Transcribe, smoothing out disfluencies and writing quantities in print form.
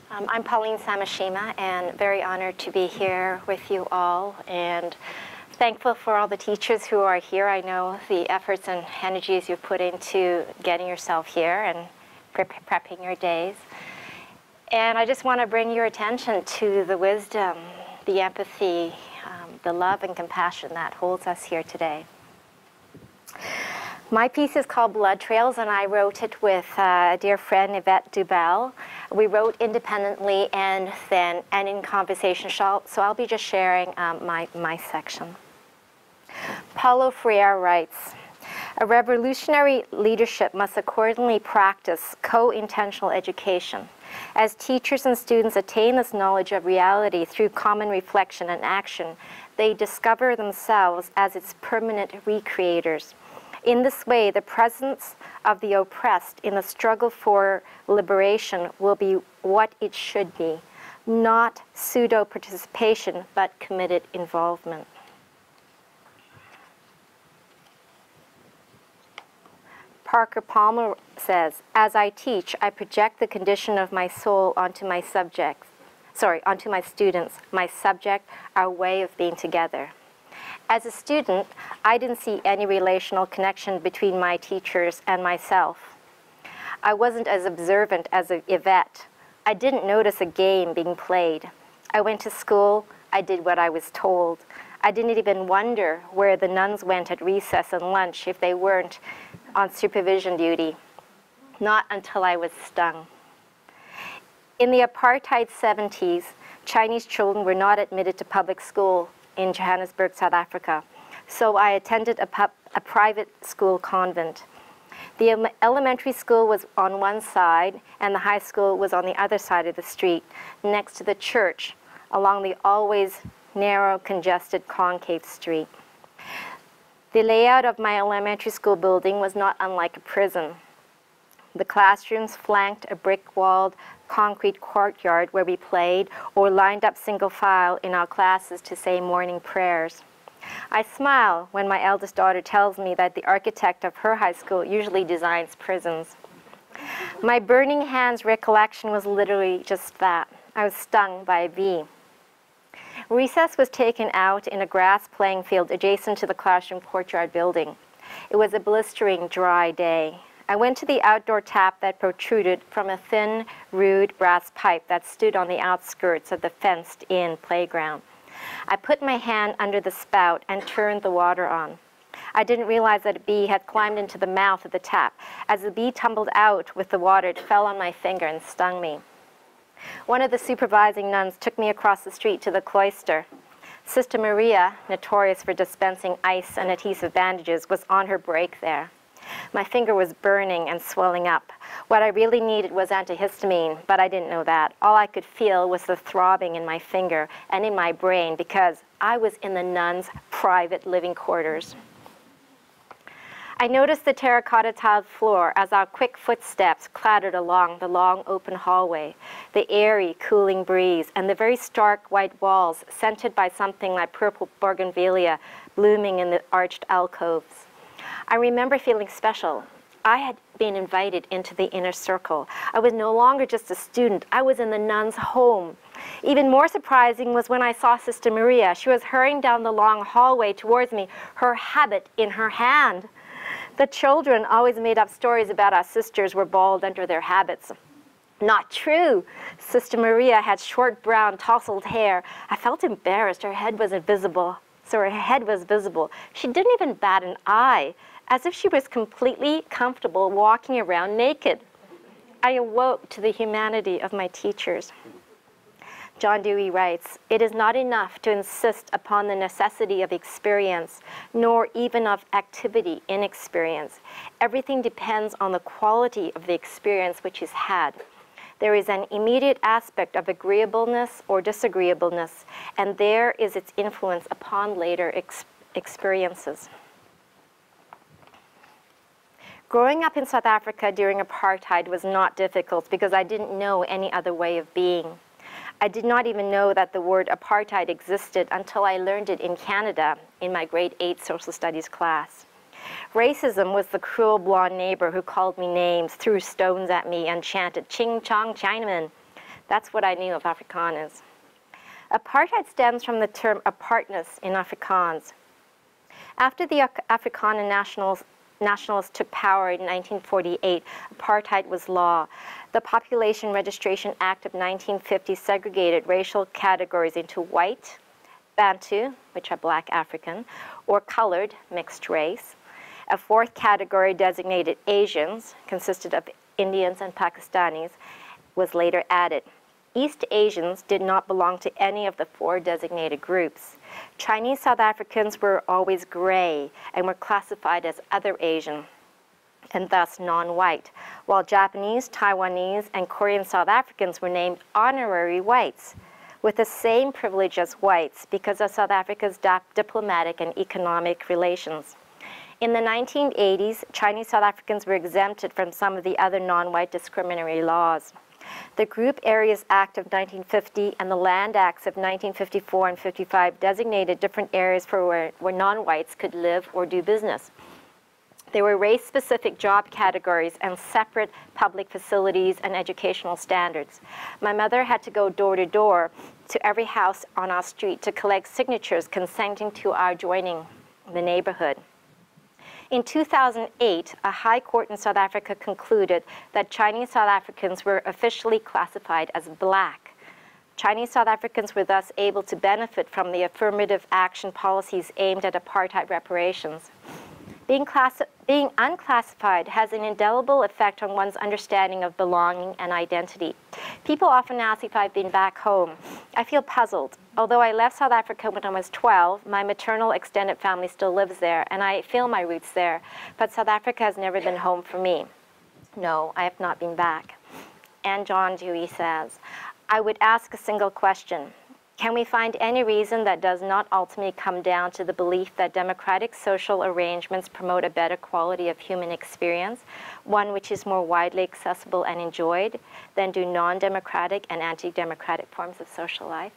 I'm Pauline Samashima, and very honored to be here with you all, and thankful for all the teachers who are here. I know the efforts and energies you've put into getting yourself here and prepping your days. And I just want to bring your attention to the wisdom, the empathy, the love and compassion that holds us here today. My piece is called Blood Trails, and I wrote it with a dear friend, Yvette Dubel. We wrote independently and in conversation, so I'll be just sharing my section. Paulo Freire writes, "A revolutionary leadership must accordingly practice co-intentional education. As teachers and students attain this knowledge of reality through common reflection and action, they discover themselves as its permanent recreators. In this way, the presence of the oppressed in the struggle for liberation will be what it should be, not pseudo-participation, but committed involvement." Parker Palmer says, "As I teach, I project the condition of my soul onto my students, my subject, our way of being together. As a student, I didn't see any relational connection between my teachers and myself. I wasn't as observant as Yvette. I didn't notice a game being played. I went to school, I did what I was told. I didn't even wonder where the nuns went at recess and lunch if they weren't on supervision duty. Not until I was stung. In the apartheid 70s, Chinese children were not admitted to public school in Johannesburg, South Africa. So I attended a private school convent. The elementary school was on one side and the high school was on the other side of the street, next to the church, along the always narrow, congested, concave street. The layout of my elementary school building was not unlike a prison. The classrooms flanked a brick-walled concrete courtyard where we played or lined up single file in our classes to say morning prayers. I smile when my eldest daughter tells me that the architect of her high school usually designs prisons. My burning hands recollection was literally just that. I was stung by a bee. Recess was taken out in a grass playing field adjacent to the classroom courtyard building. It was a blistering, dry day. I went to the outdoor tap that protruded from a thin, rude brass pipe that stood on the outskirts of the fenced-in playground. I put my hand under the spout and turned the water on. I didn't realize that a bee had climbed into the mouth of the tap. As the bee tumbled out with the water, it fell on my finger and stung me. One of the supervising nuns took me across the street to the cloister. Sister Maria, notorious for dispensing ice and adhesive bandages, was on her break there. My finger was burning and swelling up. What I really needed was antihistamine, but I didn't know that. All I could feel was the throbbing in my finger and in my brain because I was in the nuns' private living quarters. I noticed the terracotta tiled floor as our quick footsteps clattered along the long open hallway, the airy, cooling breeze, and the very stark white walls scented by something like purple bougainvillea blooming in the arched alcoves. I remember feeling special. I had been invited into the inner circle. I was no longer just a student. I was in the nun's home. Even more surprising was when I saw Sister Maria. She was hurrying down the long hallway towards me, her habit in her hand. The children always made up stories about our sisters were bald under their habits. Not true. Sister Maria had short brown tousled hair. I felt embarrassed. Her head was invisible. So her head was visible. She didn't even bat an eye, as if she was completely comfortable walking around naked. I awoke to the humanity of my teachers. John Dewey writes, "It is not enough to insist upon the necessity of experience, nor even of activity in experience. Everything depends on the quality of the experience which is had. There is an immediate aspect of agreeableness or disagreeableness, and there is its influence upon later experiences." Growing up in South Africa during apartheid was not difficult because I didn't know any other way of being. I did not even know that the word apartheid existed until I learned it in Canada in my grade 8 social studies class. Racism was the cruel blonde neighbor who called me names, threw stones at me, and chanted, "Ching Chong Chinaman." That's what I knew of Afrikaners. Apartheid stems from the term apartness in Afrikaans. After the Afrikaner nationalists took power in 1948, apartheid was law. The Population Registration Act of 1950 segregated racial categories into white, Bantu, which are black African, or colored, mixed race. A fourth category designated Asians, consisted of Indians and Pakistanis, was later added. East Asians did not belong to any of the four designated groups. Chinese South Africans were always gray and were classified as other Asian, and thus non-white, while Japanese, Taiwanese, and Korean South Africans were named honorary whites, with the same privilege as whites because of South Africa's diplomatic and economic relations. In the 1980s, Chinese South Africans were exempted from some of the other non-white discriminatory laws. The Group Areas Act of 1950 and the Land Acts of 1954 and 55 designated different areas for where non-whites could live or do business. There were race-specific job categories and separate public facilities and educational standards. My mother had to go door to door to every house on our street to collect signatures consenting to our joining the neighborhood. In 2008, a high court in South Africa concluded that Chinese South Africans were officially classified as black. Chinese South Africans were thus able to benefit from the affirmative action policies aimed at apartheid reparations. Being unclassified has an indelible effect on one's understanding of belonging and identity. People often ask if I've been back home. I feel puzzled. Although I left South Africa when I was 12, my maternal extended family still lives there, and I feel my roots there. But South Africa has never been home for me. No, I have not been back. And John Dewey says, I would ask a single question. Can we find any reason that does not ultimately come down to the belief that democratic social arrangements promote a better quality of human experience, one which is more widely accessible and enjoyed, than do non-democratic and anti-democratic forms of social life?